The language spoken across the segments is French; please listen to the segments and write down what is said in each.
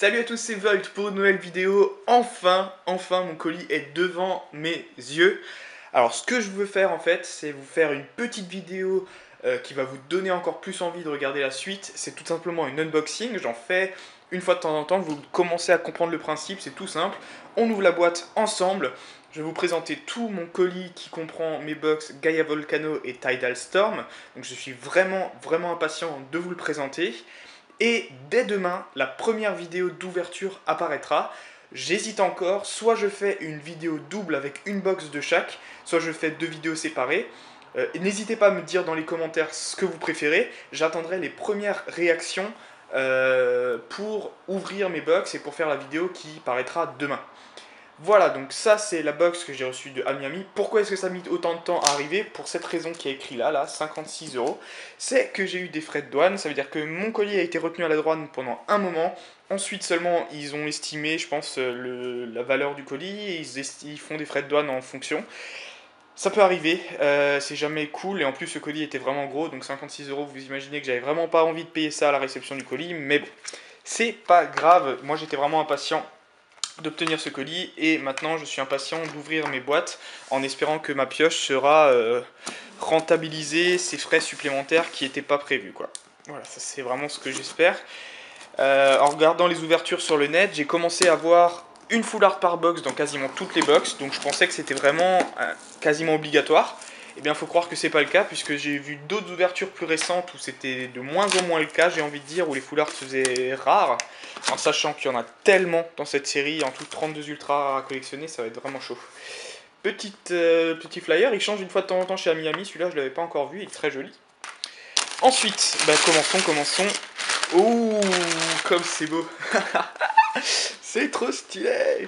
Salut à tous, c'est Volt pour une nouvelle vidéo. Enfin mon colis est devant mes yeux. Alors ce que je veux faire en fait, c'est vous faire une petite vidéo qui va vous donner encore plus envie de regarder la suite. C'est tout simplement une unboxing, j'en fais une fois de temps en temps, vous commencez à comprendre le principe, c'est tout simple. On ouvre la boîte ensemble, je vais vous présenter tout mon colis qui comprend mes box Gaia Volcano et Tidal Storm. Donc je suis vraiment impatient de vous le présenter. Et dès demain, la première vidéo d'ouverture apparaîtra. J'hésite encore, soit je fais une vidéo double avec une box de chaque, soit je fais deux vidéos séparées. N'hésitez pas à me dire dans les commentaires ce que vous préférez. J'attendrai les premières réactions pour ouvrir mes box et pour faire la vidéo qui paraîtra demain. Voilà, donc ça c'est la box que j'ai reçue de Amiami. Pourquoi est-ce que ça a mis autant de temps à arriver? Pour cette raison qui est écrit là, 56 €. C'est que j'ai eu des frais de douane, ça veut dire que mon colis a été retenu à la douane pendant un moment. Ensuite seulement, ils ont estimé, je pense, la valeur du colis, et ils font des frais de douane en fonction. Ça peut arriver, c'est jamais cool, et en plus ce colis était vraiment gros, donc 56 €, vous imaginez que j'avais vraiment pas envie de payer ça à la réception du colis, mais bon, c'est pas grave, moi j'étais vraiment impatient d'obtenir ce colis et maintenant je suis impatient d'ouvrir mes boîtes en espérant que ma pioche sera rentabilisée ces frais supplémentaires qui n'étaient pas prévus quoi. Voilà, ça c'est vraiment ce que j'espère. En regardant les ouvertures sur le net, j'ai commencé à voir une full art par box dans quasiment toutes les box, donc je pensais que c'était vraiment quasiment obligatoire. Eh bien, il faut croire que c'est pas le cas, puisque j'ai vu d'autres ouvertures plus récentes où c'était de moins en moins le cas, j'ai envie de dire, où les full art se faisaient rares, en sachant qu'il y en a tellement dans cette série, en tout 32 ultra rares à collectionner, ça va être vraiment chaud. Petit flyer, il change une fois de temps en temps chez Amiami, celui-là je l'avais pas encore vu, il est très joli. Ensuite, commençons. Ouh, comme c'est beau. C'est trop stylé.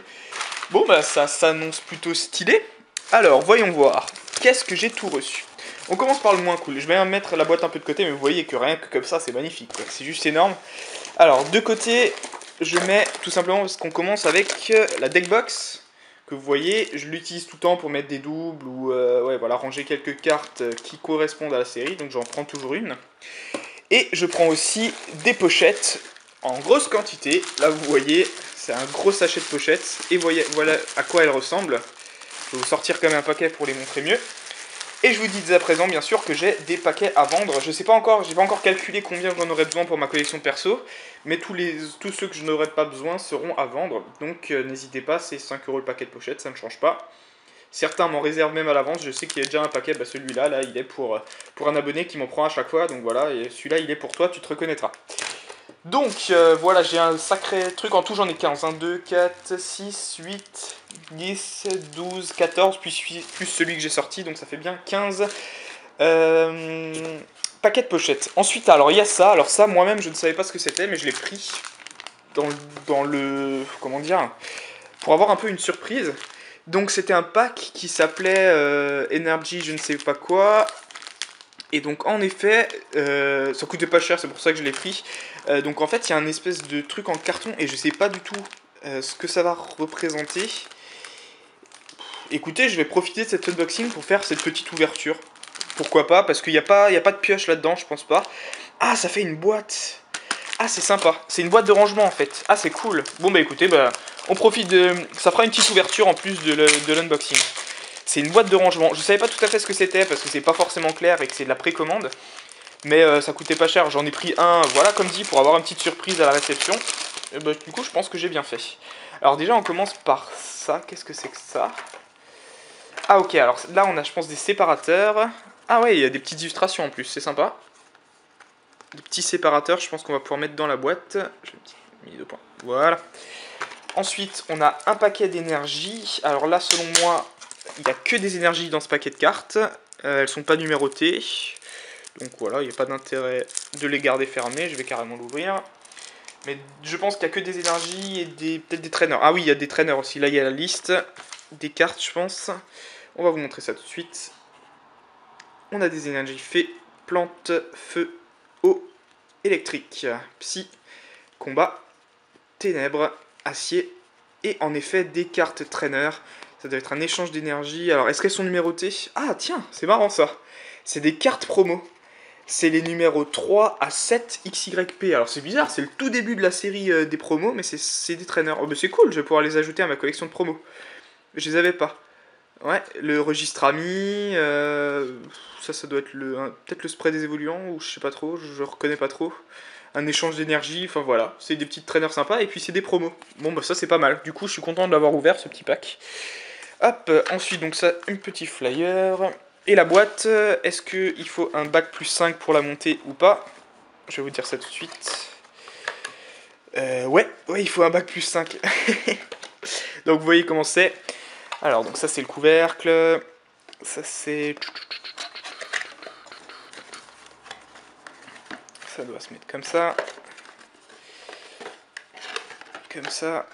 Bon bah ça s'annonce plutôt stylé. Alors, voyons voir. Qu'est-ce que j'ai tout reçu? On commence par le moins cool. Je vais mettre la boîte un peu de côté, mais vous voyez que rien que comme ça, c'est magnifique. C'est juste énorme. Alors, de côté, je mets tout simplement parce qu'on commence avec la deckbox. Que vous voyez, je l'utilise tout le temps pour mettre des doubles ou voilà, ranger quelques cartes qui correspondent à la série. Donc j'en prends toujours une. Et je prends aussi des pochettes en grosse quantité. Là, vous voyez, c'est un gros sachet de pochettes. Et voilà à quoi elles ressemblent. Je vais vous sortir quand même un paquet pour les montrer mieux. Et je vous dis dès à présent, bien sûr, que j'ai des paquets à vendre. Je sais pas encore, j'ai pas encore calculé combien j'en aurais besoin pour ma collection perso. Mais tous ceux que je n'aurai pas besoin seront à vendre. Donc n'hésitez pas, c'est 5 € le paquet de pochettes, ça ne change pas. Certains m'en réservent même à l'avance, je sais qu'il y a déjà un paquet, bah celui-là, il est pour un abonné qui m'en prend à chaque fois, donc voilà, et celui-là il est pour toi, tu te reconnaîtras. Donc voilà, j'ai un sacré truc, en tout j'en ai 15, 1, 2, 4, 6, 8, 10, 12, 14, plus celui que j'ai sorti, donc ça fait bien 15 paquets de pochettes. Ensuite, alors il y a ça, alors ça moi-même je ne savais pas ce que c'était, mais je l'ai pris dans le, comment dire, pour avoir un peu une surprise. Donc c'était un pack qui s'appelait Energy je ne sais pas quoi. Et donc en effet, ça coûtait pas cher, c'est pour ça que je l'ai pris. Donc en fait il y a un espèce de truc en carton et je sais pas du tout ce que ça va représenter. Écoutez, je vais profiter de cet unboxing pour faire cette petite ouverture. Pourquoi pas, parce qu'il n'y a pas de pioche là-dedans, je pense pas. Ah, ça fait une boîte. Ah, c'est sympa. C'est une boîte de rangement en fait. Ah, c'est cool. Bon bah écoutez, on profite de... Ça fera une petite ouverture en plus de l'unboxing. C'est une boîte de rangement. Je savais pas tout à fait ce que c'était parce que c'est pas forcément clair et que c'est de la précommande. Mais ça coûtait pas cher. J'en ai pris un, voilà comme dit, pour avoir une petite surprise à la réception. Et bah, du coup, je pense que j'ai bien fait. Alors déjà, on commence par ça. Qu'est-ce que c'est que ça? Ah ok, alors là on a je pense des séparateurs. Ah ouais, il y a des petites illustrations en plus, c'est sympa. Des petits séparateurs, je pense qu'on va pouvoir mettre dans la boîte. Je vais mettre 2 points. Voilà. Ensuite, on a un paquet d'énergie. Alors là, selon moi, il n'y a que des énergies dans ce paquet de cartes. Elles sont pas numérotées. Donc voilà, il n'y a pas d'intérêt de les garder fermées. Je vais carrément l'ouvrir. Mais je pense qu'il n'y a que des énergies et peut-être des traîneurs. Ah oui, il y a des traîneurs aussi. Là, il y a la liste des cartes, je pense. On va vous montrer ça tout de suite. On a des énergies fée, plante, feu, eau, électrique, psy, combat, ténèbres, acier et en effet des cartes traîneurs. Ça doit être un échange d'énergie. Alors est-ce qu'elles sont numérotées? Ah tiens, c'est marrant ça. C'est des cartes promo. c'est les numéros 3 à 7 XYP. Alors c'est bizarre, c'est le tout début de la série des promos, mais c'est des traîneurs. Oh, bah c'est cool, je vais pouvoir les ajouter à ma collection de promos. Je les avais pas. Ouais, le registre ami, ça doit être peut-être le spray des évoluants, ou je sais pas trop, je reconnais pas trop. Un échange d'énergie, enfin voilà, c'est des petites traîneurs sympas, et puis c'est des promos. Bon bah ça c'est pas mal, du coup je suis content de l'avoir ouvert ce petit pack. Hop, ensuite donc ça, un petit flyer. Et la boîte, est-ce qu'il faut un bac plus 5 pour la monter ou pas? Je vais vous dire ça tout de suite. Ouais, il faut un bac plus 5. Donc vous voyez comment c'est. Alors donc ça c'est le couvercle. Ça c'est... Ça doit se mettre comme ça. Comme ça.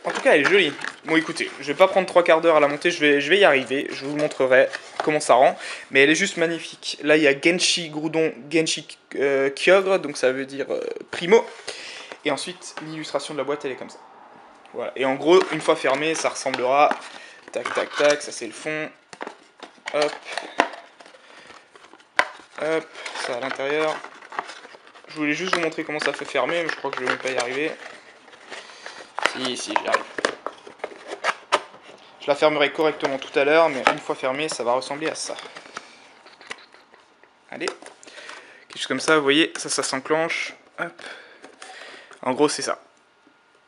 En tout cas elle est jolie. Bon écoutez, je vais pas prendre 3 quarts d'heure à la monter, je vais y arriver. Je vous montrerai comment ça rend. Mais elle est juste magnifique. Là il y a Genshi Groudon, Genshi Kyogre, donc ça veut dire Primo. Et ensuite l'illustration de la boîte elle est comme ça. Voilà. Et en gros, une fois fermé, ça ressemblera... Tac, tac, tac, ça c'est le fond. Hop. Hop, ça à l'intérieur. Je voulais juste vous montrer comment ça fait fermer, mais je crois que je vais même pas y arriver. Si, j'y arrive. Je la fermerai correctement tout à l'heure, mais une fois fermée, ça va ressembler à ça. Allez. Quelque chose comme ça, vous voyez, ça s'enclenche. Hop. En gros, c'est ça.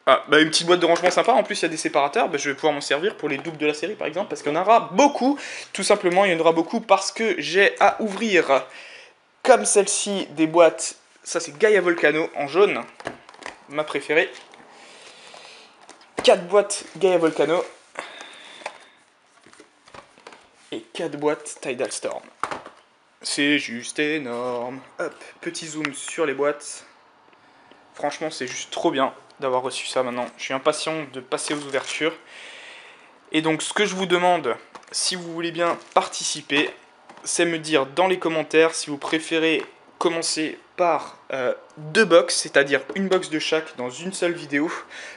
Ah, bah une petite boîte de rangement sympa, en plus il y a des séparateurs, bah, je vais pouvoir m'en servir pour les doubles de la série par exemple, parce qu'il y en aura beaucoup, tout simplement il y en aura beaucoup parce que j'ai à ouvrir, comme celle-ci, des boîtes, ça c'est Gaia Volcano en jaune, ma préférée, 4 boîtes Gaia Volcano, et 4 boîtes Tidal Storm. C'est juste énorme. Hop, petit zoom sur les boîtes, franchement c'est juste trop bien d'avoir reçu ça maintenant. Je suis impatient de passer aux ouvertures. Et donc ce que je vous demande, si vous voulez bien participer, c'est me dire dans les commentaires si vous préférez commencer par 2 box, c'est-à-dire une box de chaque dans une seule vidéo,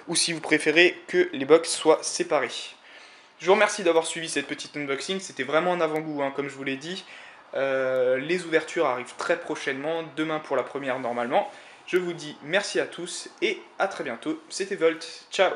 ou si vous préférez que les box soient séparées. Je vous remercie d'avoir suivi cette petite unboxing, c'était vraiment un avant-goût, hein, comme je vous l'ai dit. Les ouvertures arrivent très prochainement, demain pour la première normalement. Je vous dis merci à tous et à très bientôt. C'était Volt, ciao!